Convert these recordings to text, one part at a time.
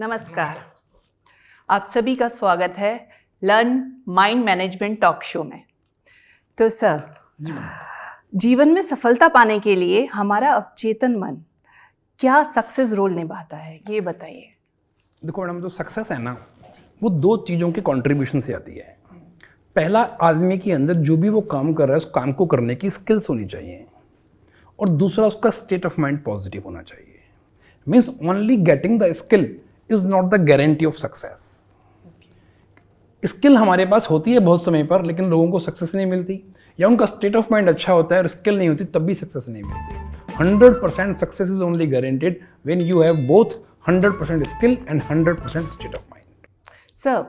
नमस्कार, आप सभी का स्वागत है learn mind management talk show में। तो सर, जीवन में सफलता पाने के लिए हमारा अवचेतन मन क्या सक्सेस रोल निभाता है, ये बताइए। देखो मैडम, जो सक्सेस है ना, वो दो चीज़ों के कंट्रीब्यूशन से आती है। पहला, आदमी के अंदर जो भी वो काम कर रहा है उस काम को करने की स्किल्स होनी चाहिए, और दूसरा उसका स्टेट ऑफ माइंड पॉजिटिव होना चाहिए। Means only getting the skill is not the guarantee of success. Skill हमारे पास होती है बहुत समय पर, लेकिन लोगों को सक्सेस नहीं मिलती, या उनका स्टेट ऑफ माइंड अच्छा होता है और स्किल नहीं होती तब भी सक्सेस नहीं मिलती। 100% success is only guaranteed when you have both 100% skill and 100% state of mind. Sir,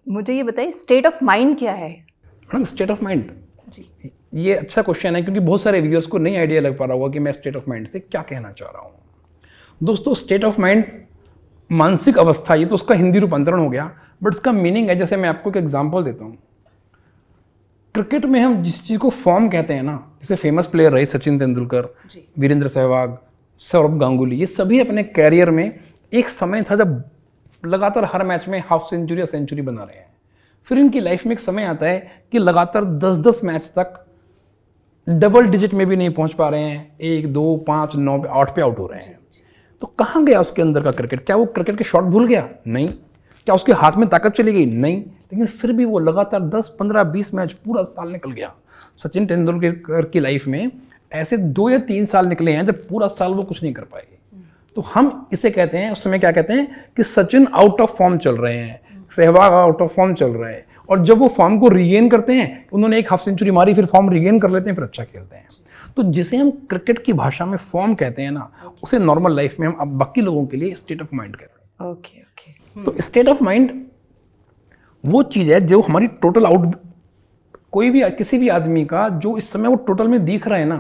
मुझे ये बताइए, स्टेट ऑफ माइंड क्या है? मैडम, स्टेट ऑफ माइंड, ये अच्छा क्वेश्चन है, क्योंकि बहुत सारे व्यूअर्स को नहीं आइडिया लग पा रहा होगा कि मैं स्टेट ऑफ माइंड से क्या कहना चाह रहा हूँ। दोस्तों, स्टेट ऑफ माइंड मानसिक अवस्था, ये तो उसका हिंदी रूपांतरण हो गया, बट इसका मीनिंग है, जैसे मैं आपको एक एग्जांपल देता हूँ। क्रिकेट में हम जिस चीज़ को फॉर्म कहते हैं ना, जैसे फेमस प्लेयर रहे सचिन तेंदुलकर, वीरेंद्र सहवाग, सौरभ गांगुली, ये सभी अपने कैरियर में एक समय था जब लगातार हर मैच में हाफ सेंचुरी या सेंचुरी बना रहे हैं। फिर इनकी लाइफ में एक समय आता है कि लगातार 10-10 मैच तक डबल डिजिट में भी नहीं पहुंच पा रहे हैं, 1, 2, 5, 9, 8 पे आउट हो रहे हैं। तो कहाँ गया उसके अंदर का क्रिकेट? क्या वो क्रिकेट के शॉट भूल गया? नहीं। क्या उसके हाथ में ताकत चली गई? नहीं। लेकिन फिर भी वो लगातार 10, 15, 20 मैच पूरा साल निकल गया। सचिन तेंदुलकर की लाइफ में ऐसे 2 या 3 साल निकले हैं जब पूरा साल वो कुछ नहीं कर पाए। तो हम इसे कहते हैं, उस समय क्या कहते हैं कि सचिन आउट ऑफ फॉर्म चल रहे हैं, सहवाग आउट ऑफ फॉर्म चल रहा है, और जब वो फॉर्म को रीगेन करते हैं, उन्होंने एक हाफ सेंचुरी मारी, फिर फॉर्म रीगेन कर लेते हैं, फिर अच्छा खेलते हैं। तो जिसे हम क्रिकेट की भाषा में फॉर्म कहते हैं ना, उसे नॉर्मल लाइफ में हम अब बाकी लोगों के लिए स्टेट ऑफ माइंड कहते हैं। ओके। तो स्टेट ऑफ माइंड वो चीज़ है जो हमारी टोटल आउट, कोई भी किसी भी आदमी का जो इस समय वो टोटल में दिख रहा है ना,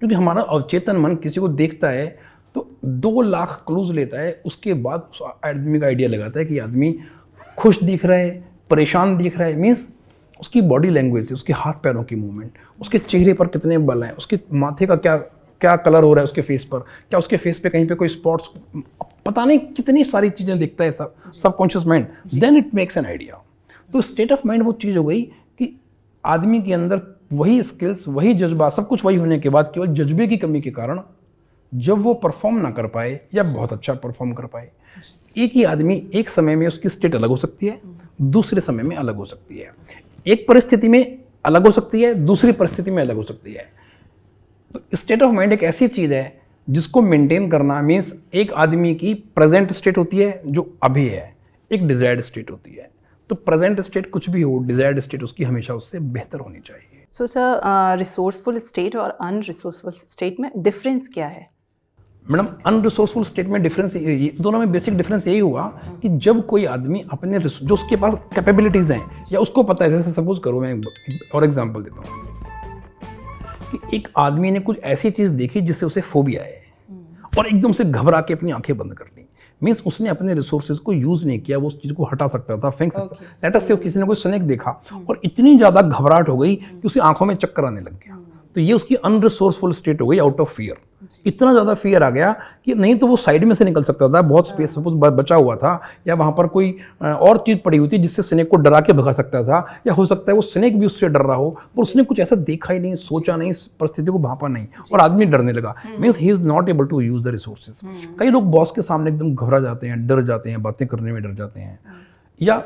क्योंकि हमारा अवचेतन मन किसी को देखता है तो 2 लाख क्लूज लेता है, उसके बाद उस आदमी का आइडिया लगाता है कि आदमी खुश दिख रहा है, परेशान दिख रहा है। मीन्स उसकी बॉडी लैंग्वेज, उसके हाथ पैरों की मूवमेंट, उसके चेहरे पर कितने बल हैं, उसके माथे का क्या कलर हो रहा है उसके फेस पर, क्या उसके फेस पे कहीं पे कोई स्पॉट्स, पता नहीं कितनी सारी चीज़ें देखता है subconscious mind. Then it makes an idea. तो स्टेट ऑफ माइंड वो चीज़ हो गई कि आदमी के अंदर वही स्किल्स, वही जज्बा, सब कुछ वही होने के बाद केवल जज्बे की कमी के कारण जब वो परफॉर्म ना कर पाए या बहुत अच्छा परफॉर्म कर पाए। एक ही आदमी एक समय में उसकी स्टेट अलग हो सकती है, दूसरे समय में अलग हो सकती है। एक परिस्थिति में अलग हो सकती है, दूसरी परिस्थिति में अलग हो सकती है। तो स्टेट ऑफ माइंड एक ऐसी चीज़ है जिसको मेंटेन करना मीन्स, एक आदमी की प्रेजेंट स्टेट होती है जो अभी है, एक डिजायर्ड स्टेट होती है। तो प्रेजेंट स्टेट कुछ भी हो, डिजायर्ड स्टेट उसकी हमेशा उससे बेहतर होनी चाहिए। सो सर, रिसोर्सफुल स्टेट और अनरिसोर्सफुल स्टेट में डिफरेंस क्या है? मैडम, अनरिसोर्सफुल स्टेट में डिफरेंस, दोनों में बेसिक डिफरेंस यही हुआ कि जब कोई आदमी अपने जो उसके पास कैपेबिलिटीज़ हैं या उसको पता है, जैसे सपोज करो, मैं और एग्जांपल देता हूँ कि एक आदमी ने कुछ ऐसी चीज़ देखी जिससे उसे फोबिया है और एकदम से घबरा के अपनी आंखें बंद कर ली। मीन्स उसने अपने रिसोर्सेज को यूज़ नहीं किया, वो उस चीज़ को हटा सकता था, फेंक सकता था। लेट अस से किसी ने कोई स्नेक देखा और इतनी ज़्यादा घबराहट हो गई कि उसे आंखों में चक्कर आने लग गया। तो ये उसकी अनरिसोर्सफुल स्टेट हो गई, आउट ऑफ फियर। इतना ज़्यादा फियर आ गया कि नहीं तो वो साइड में से निकल सकता था, बहुत स्पेस सपोज बचा हुआ था, या वहाँ पर कोई और चीज़ पड़ी हुई थी जिससे स्नेक को डरा के भगा सकता था, या हो सकता है वो स्नेक भी उससे डर रहा हो, पर उसने कुछ ऐसा देखा ही नहीं, सोचा नहीं, परिस्थिति को भांपा नहीं, और आदमी डरने लगा। Means he is not able to use the resources. कई लोग बॉस के सामने एकदम घबरा जाते हैं, डर जाते हैं, बातें करने में डर जाते हैं, या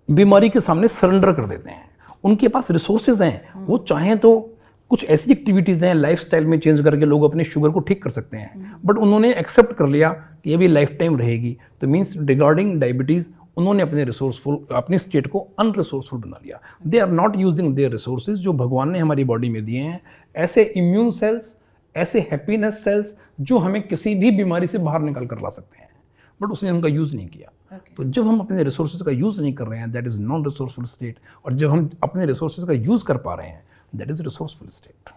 बीमारी के सामने सरेंडर कर देते हैं। उनके पास रिसोर्सेज हैं, वो चाहें तो कुछ ऐसी एक्टिविटीज़ हैं लाइफस्टाइल में चेंज करके लोग अपने शुगर को ठीक कर सकते हैं, बट उन्होंने एक्सेप्ट कर लिया कि ये भी लाइफ टाइम रहेगी। तो मीन्स रिगार्डिंग डायबिटीज़ उन्होंने अपनी स्टेट को अनरिसोर्सफुल बना लिया। They are not using their resources जो भगवान ने हमारी बॉडी में दिए हैं, ऐसे इम्यून सेल्स, ऐसे हैप्पीनेस सेल्स जो हमें किसी भी बीमारी से बाहर निकाल कर ला सकते हैं, बट उसने उनका यूज़ नहीं किया। तो जब हम अपने रिसोर्सेज का यूज़ नहीं कर रहे हैं, that is non resourceful state, और जब हम अपने रिसोर्सेज का यूज़ कर पा रहे हैं, दैट इज़ रिसोर्सफुल स्टेट।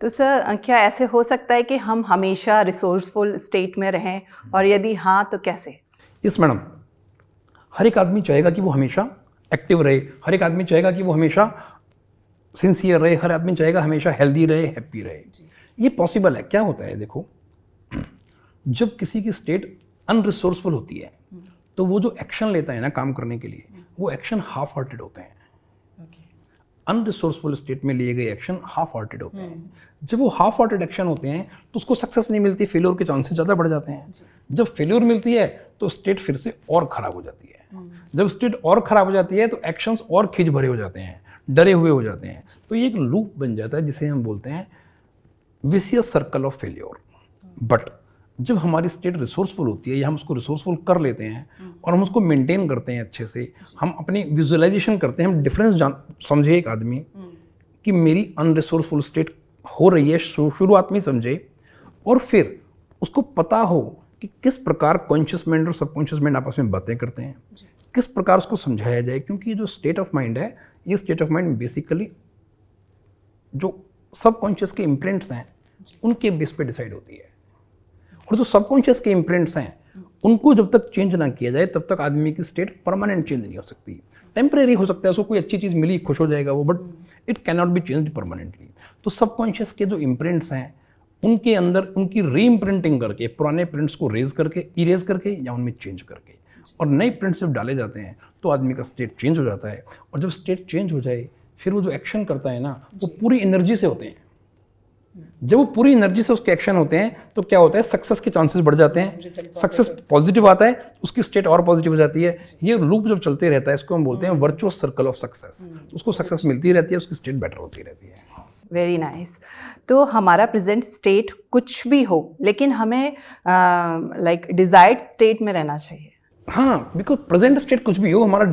तो सर, क्या ऐसे हो सकता है कि हम हमेशा रिसोर्सफुल स्टेट में रहें, और यदि हाँ तो कैसे? यस मैडम, हर एक आदमी चाहेगा कि वो हमेशा एक्टिव रहे, हर एक आदमी चाहेगा कि वो हमेशा सिंसियर रहे, हर आदमी चाहेगा हमेशा हेल्दी रहे, हैप्पी रहे। ये पॉसिबल है। क्या होता है, देखो, जब किसी की स्टेट अनरिसोर्सफुल होती है तो वो जो एक्शन लेता है ना काम करने के लिए, वो एक्शन हाफ हार्टेड होते हैं। अनरिसोर्सफुल स्टेट में लिए गए एक्शन हाफ हार्टेड होते हैं। जब वो हाफ हार्टेड एक्शन होते हैं तो उसको सक्सेस नहीं मिलती, फेल्योर के चांसेस ज़्यादा बढ़ जाते हैं। जब फेल्योर मिलती है तो स्टेट फिर से और ख़राब हो जाती है। जब स्टेट और ख़राब हो जाती है तो एक्शंस और खींच भरे हो जाते हैं, डरे हुए हो जाते हैं। तो ये एक लूप बन जाता है जिसे हम बोलते हैं vicious circle of failure. But जब हमारी स्टेट रिसोर्सफुल होती है या हम उसको रिसोर्सफुल कर लेते हैं और हम उसको मेंटेन करते हैं अच्छे से, हम अपनी विजुअलाइजेशन करते हैं, हम डिफरेंस समझे एक आदमी कि मेरी अनरिसोर्सफुल स्टेट हो रही है, शुरुआत में समझे, और फिर उसको पता हो कि किस प्रकार कॉन्शियस माइंड और सबकॉन्शियस माइंड आपस में बातें करते हैं, किस प्रकार उसको समझाया जाए। क्योंकि ये जो स्टेट ऑफ माइंड है, ये स्टेट ऑफ माइंड बेसिकली जो सबकॉन्शियस के इम्प्रिंट्स हैं उनके बेस पे डिसाइड होती है। और जो सबकॉन्शियस के इम्प्रिंट्स हैं उनको जब तक चेंज ना किया जाए तब तक आदमी की स्टेट परमानेंट चेंज नहीं हो सकती। टेम्परेरी हो सकता है, उसको कोई अच्छी चीज़ मिली, खुश हो जाएगा वो, but it can not be change permanently. तो सबकॉन्शियस के जो इम्प्रिंट्स हैं उनके अंदर उनकी री इम्प्रिंटिंग करके, पुराने प्रिंट्स को रेज करके, इरेज करके या उनमें चेंज करके, और नए प्रिंट्स जब डाले जाते हैं तो आदमी का स्टेट चेंज हो जाता है। और जब स्टेट चेंज हो जाए फिर वो जो एक्शन करता है ना, वो पूरी एनर्जी से होते हैं। जब वो पूरी एनर्जी से उसके एक्शन होते हैं तो क्या होता है, सक्सेस के चांसेस बढ़ जाते हैं, सक्सेस पॉजिटिव आता है, उसकी स्टेट और पॉजिटिव हो जाती है। ये लूप जब चलते रहता है इसको हम बोलते हैं वर्चुअस सर्कल ऑफ सक्सेस। उसको सक्सेस मिलती रहती है, उसकी स्टेट बेटर होती रहती है। Very nice. तो हमारा प्रेजेंट स्टेट कुछ भी हो लेकिन हमें लाइक डिजायर्ड स्टेट में रहना चाहिए। हाँ, बिकॉज प्रेजेंट स्टेट कुछ भी हो, हमारा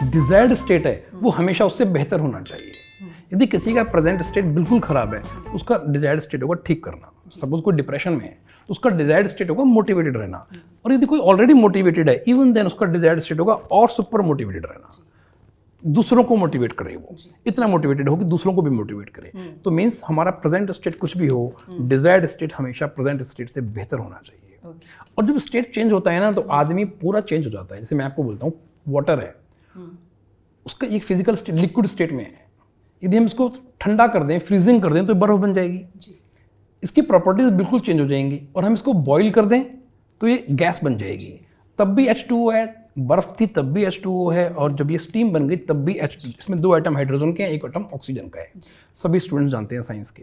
डिजायर्ड स्टेट है वो हमेशा उससे बेहतर होना चाहिए। यदि किसी का प्रेजेंट स्टेट बिल्कुल खराब है, उसका डिजायर्ड स्टेट होगा ठीक करना। सपोज कोई डिप्रेशन में है तो उसका डिजायर्ड स्टेट होगा मोटिवेटेड रहना। और यदि कोई ऑलरेडी मोटिवेटेड है, इवन देन उसका डिजायर्ड स्टेट होगा और सुपर मोटिवेटेड रहना, दूसरों को मोटिवेट करे, वो इतना मोटिवेटेड हो कि दूसरों को भी मोटिवेट करे। तो मीन्स हमारा प्रेजेंट स्टेट कुछ भी हो, डिजायर्ड स्टेट हमेशा प्रेजेंट स्टेट से बेहतर होना चाहिए। और जब स्टेट चेंज होता है ना तो आदमी पूरा चेंज हो जाता है। जैसे मैं आपको बोलता हूँ, वाटर है, उसका एक फिजिकल स्टेट लिक्विड स्टेट में है, यदि हम इसको ठंडा कर दें, फ्रीजिंग कर दें तो बर्फ बन जाएगी। इसकी प्रॉपर्टीज बिल्कुल चेंज हो जाएंगी। और हम इसको बॉईल कर दें तो ये गैस बन जाएगी। तब भी H2O है, बर्फ थी तब भी H2O है, और जब ये स्टीम बन गई तब भी H2। इसमें 2 एटम हाइड्रोजन के हैं, 1 एटम ऑक्सीजन का है। सभी स्टूडेंट्स जानते हैं साइंस के।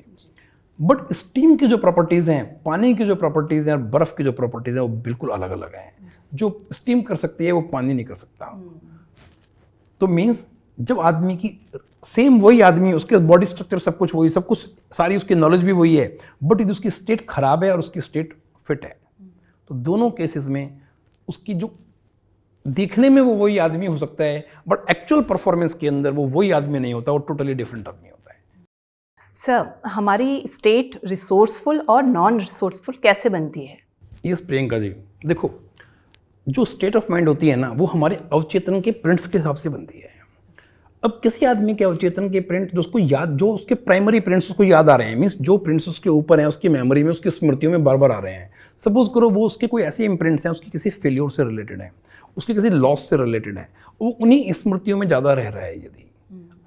बट स्टीम की जो प्रॉपर्टीज़ हैं, पानी की जो प्रॉपर्टीज़ हैं और बर्फ की जो प्रॉपर्टीज़ हैं वो बिल्कुल अलग अलग हैं। जो स्टीम कर सकती है वो पानी नहीं कर सकता। तो मीन्स जब आदमी की सेम वही आदमी, उसके बॉडी स्ट्रक्चर सब कुछ वही, सब कुछ सारी उसकी नॉलेज भी वही है, बट यदि उसकी स्टेट खराब है और उसकी स्टेट फिट है तो दोनों केसेस में उसकी जो देखने में वो वही आदमी हो सकता है बट एक्चुअल परफॉर्मेंस के अंदर वो वही आदमी नहीं होता, वो टोटली डिफरेंट आदमी होता है। सर, हमारी स्टेट रिसोर्सफुल और नॉन रिसोर्सफुल कैसे बनती है? यस प्रियंका जी, देखो जो स्टेट ऑफ माइंड होती है ना वो हमारे अवचेतन के प्रिंट्स के हिसाब से बनती है। अब किसी आदमी के अवचेतन के प्रिंट जो उसको याद, जो उसके प्राइमरी प्रिंट्स उसको याद आ रहे हैं, मीन्स जो प्रिंट्स उसके ऊपर हैं, उसकी मेमोरी में, उसकी स्मृतियों में बार बार आ रहे हैं। सपोज करो वो उसके कोई ऐसे इम्प्रिंट्स हैं, उसकी किसी फेल्योर से रिलेटेड है, उसके किसी लॉस से रिलेटेड है, वो उन्हीं स्मृतियों में ज़्यादा रह रहा है। यदि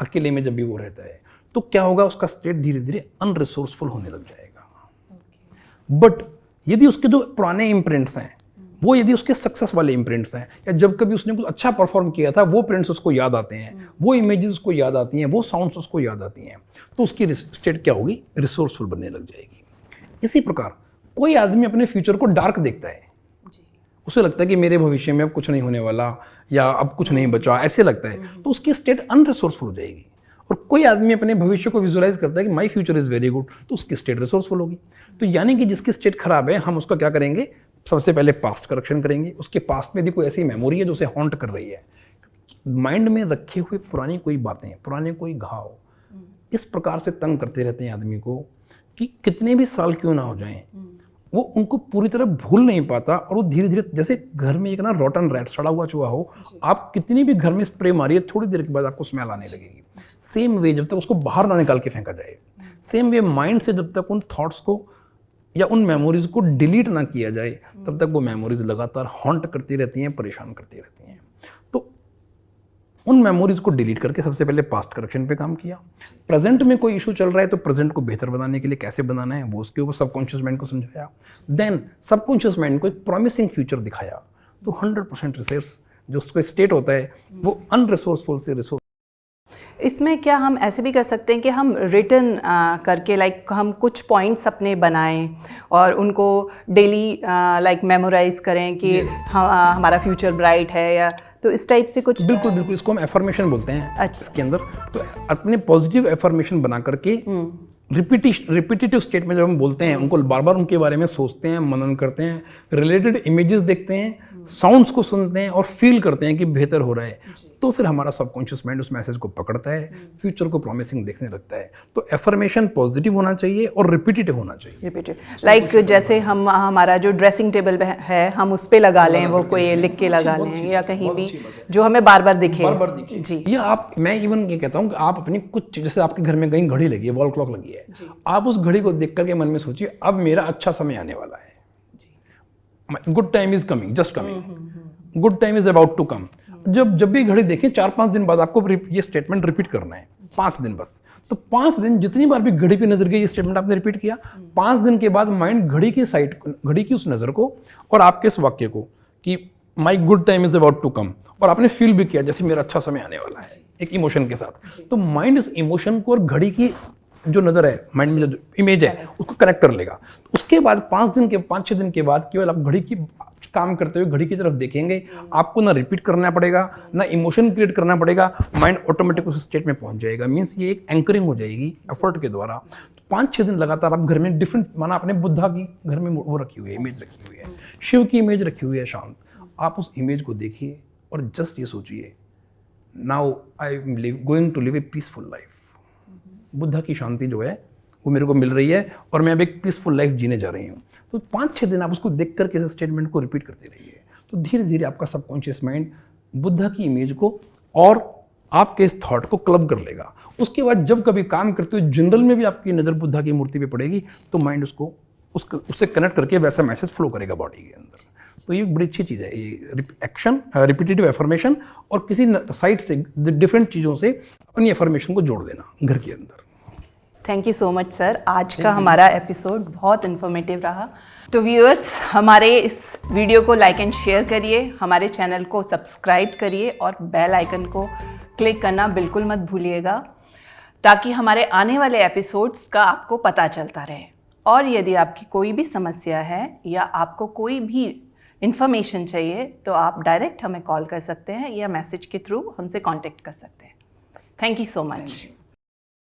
अकेले में जब भी वो रहता है तो क्या होगा, उसका स्टेट धीरे धीरे अनरिसोर्सफुल होने लग जाएगा। बट यदि उसके जो पुराने इम्प्रिंट्स हैं वो यदि उसके सक्सेस वाले इम्प्रिंट्स हैं, या जब कभी उसने कुछ अच्छा परफॉर्म किया था वो प्रिंट्स उसको याद आते हैं, वो इमेजेस उसको याद आती हैं, वो साउंड्स उसको याद आती हैं, तो उसकी स्टेट क्या होगी, रिसोर्सफुल बनने लग जाएगी। इसी प्रकार कोई आदमी अपने फ्यूचर को डार्क देखता है, उसे लगता है कि मेरे भविष्य में अब कुछ नहीं होने वाला या अब कुछ नहीं बचा, ऐसे लगता है, तो उसकी स्टेट अनरिसोर्सफुल हो जाएगी। और कोई आदमी अपने भविष्य को विजुअलाइज करता है कि my future is very good, तो उसकी स्टेट रिसोर्सफुल होगी। तो यानी कि जिसकी स्टेट खराब है हम उसका क्या करेंगे, सबसे पहले पास्ट करेक्शन करेंगे। उसके पास्ट में यदि कोई ऐसी मेमोरी है जो उसे हॉन्ट कर रही है, माइंड में रखे हुए पुरानी कोई बातें, पुराने कोई घाव इस प्रकार से तंग करते रहते हैं आदमी को कि कितने भी साल क्यों ना हो जाएं वो उनको पूरी तरह भूल नहीं पाता। और वो धीरे धीरे, जैसे घर में एक ना रॉटन रैट, सड़ा हुआ चूहा हो, आप कितनी भी घर में स्प्रे मारिए थोड़ी देर के बाद आपको स्मेल आने लगेगी। सेम वे जब तक उसको बाहर ना निकाल के फेंका जाए, सेम वे माइंड से जब तक उन थॉट्स को या उन मेमोरीज को डिलीट ना किया जाए तब तक वो मेमोरीज लगातार हॉन्ट करती रहती हैं, परेशान करती रहती हैं। तो उन मेमोरीज को डिलीट करके सबसे पहले पास्ट करेक्शन पे काम किया। प्रेजेंट में कोई इशू चल रहा है तो प्रेजेंट को बेहतर बनाने के लिए कैसे बनाना है वो उसके ऊपर सबकॉन्शियस माइंड को समझाया। देन सबकॉन्शियस माइंड को एक प्रॉमिसिंग फ्यूचर दिखाया। तो 100% रिसोर्स जो उसको स्टेट होता है वो अनरिसोर्सफुल से रिसोर्स। इसमें क्या हम ऐसे भी कर सकते हैं कि हम रिटन करके लाइक हम कुछ पॉइंट्स अपने बनाएं और उनको डेली लाइक मेमोराइज करें कि हमारा फ्यूचर ब्राइट है, या तो इस टाइप से कुछ? बिल्कुल बिल्कुल, इसको हम एफर्मेशन बोलते हैं। अच्छा। इसके अंदर तो अपने पॉजिटिव एफर्मेशन बना करके रिपीटेटिव स्टेट में जब हम बोलते हैं उनको बार बार उनके बारे में सोचते हैं, मनन करते हैं, रिलेटेड इमेजेस देखते हैं, साउंड्स को सुनते हैं और फील करते हैं कि बेहतर हो रहा है, तो फिर हमारा सबकॉन्शियस माइंड उस मैसेज को पकड़ता है, फ्यूचर को प्रॉमिसिंग देखने लगता है। तो एफर्मेशन पॉजिटिव होना चाहिए और रिपीटेटिव होना चाहिए। रिपीटेड लाइक जैसे हम हमारा जो ड्रेसिंग टेबल है हम उस पे लगा लें, वो कोई लिख के लगा लें या कहीं भी जो हमें बार बार दिखे। जी, या आप, मैं इवन ये कहता हूँ कि आप अपनी कुछ, जैसे आपके घर में कहीं घड़ी लगी है, वॉल क्लॉक लगी है, आप उस घड़ी को देख करके मन में सोचिए अब मेरा अच्छा समय आने वाला है, good time is coming, just coming, good time is about to come. जब भी घड़ी देखें 4-5 दिन बाद आपको ये स्टेटमेंट रिपीट करना है, 5 दिन बस। तो 5 दिन जितनी बार भी घड़ी पे नजर गई ये स्टेटमेंट आपने रिपीट किया, 5 दिन के बाद माइंड घड़ी की साइड, घड़ी की उस नजर को और आपके इस वाक्य को कि my good time is about to come, और आपने फील भी किया जैसे मेरा अच्छा समय आने वाला है एक इमोशन के साथ, तो माइंड इस इमोशन को और घड़ी की जो नज़र है, माइंड में जो इमेज है उसको कनेक्ट कर लेगा। उसके बाद 5-6 दिन के बाद केवल आप घड़ी की काम करते हुए घड़ी की तरफ देखेंगे, आपको ना रिपीट करना पड़ेगा ना इमोशन क्रिएट करना पड़ेगा, माइंड ऑटोमेटिक उस स्टेट में पहुंच जाएगा। मीन्स ये एक एंकरिंग हो जाएगी एफर्ट के द्वारा। 5-6 दिन लगातार आप घर में डिफरेंट, माना आपने बुद्धा की घर में वो रखी हुई है, इमेज रखी हुई है, शिव की इमेज रखी हुई है शांत, आप उस इमेज को देखिए और जस्ट ये सोचिए now I am going to live a peaceful life. Buddha की शांति जो है वो मेरे को मिल रही है और मैं अब एक पीसफुल लाइफ जीने जा रही हूँ। तो 5-6 दिन आप उसको देख करके इस स्टेटमेंट को रिपीट करते रहिए, तो धीरे धीरे आपका सबकॉन्शियस माइंड बुद्धा की इमेज को और आपके इस थॉट को क्लब कर लेगा। उसके बाद जब कभी काम करते हुए जनरल में भी आपकी नज़र बुद्धा की मूर्ति पे पड़ेगी तो माइंड उससे कनेक्ट करके वैसा मैसेज फ्लो करेगा बॉडी के अंदर। तो ये बड़ी अच्छी चीज़ है, ये एक्शन, रिपीटेटिव एफर्मेशन और किसी साइट से डिफरेंट चीज़ों से अपनी एफर्मेशन को जोड़ देना घर के अंदर। Thank you so much sir, आज का हमारा एपिसोड बहुत इन्फॉर्मेटिव रहा। तो व्यूअर्स, हमारे इस वीडियो को लाइक एंड शेयर करिए, हमारे चैनल को सब्सक्राइब करिए और बेल आइकन को क्लिक करना बिल्कुल मत भूलिएगा, ताकि हमारे आने वाले एपिसोड्स का आपको पता चलता रहे। और यदि आपकी कोई भी समस्या है या आपको कोई भी इन्फॉर्मेशन चाहिए तो आप डायरेक्ट हमें कॉल कर सकते हैं या मैसेज के थ्रू हमसे कांटेक्ट कर सकते हैं। Thank you so much.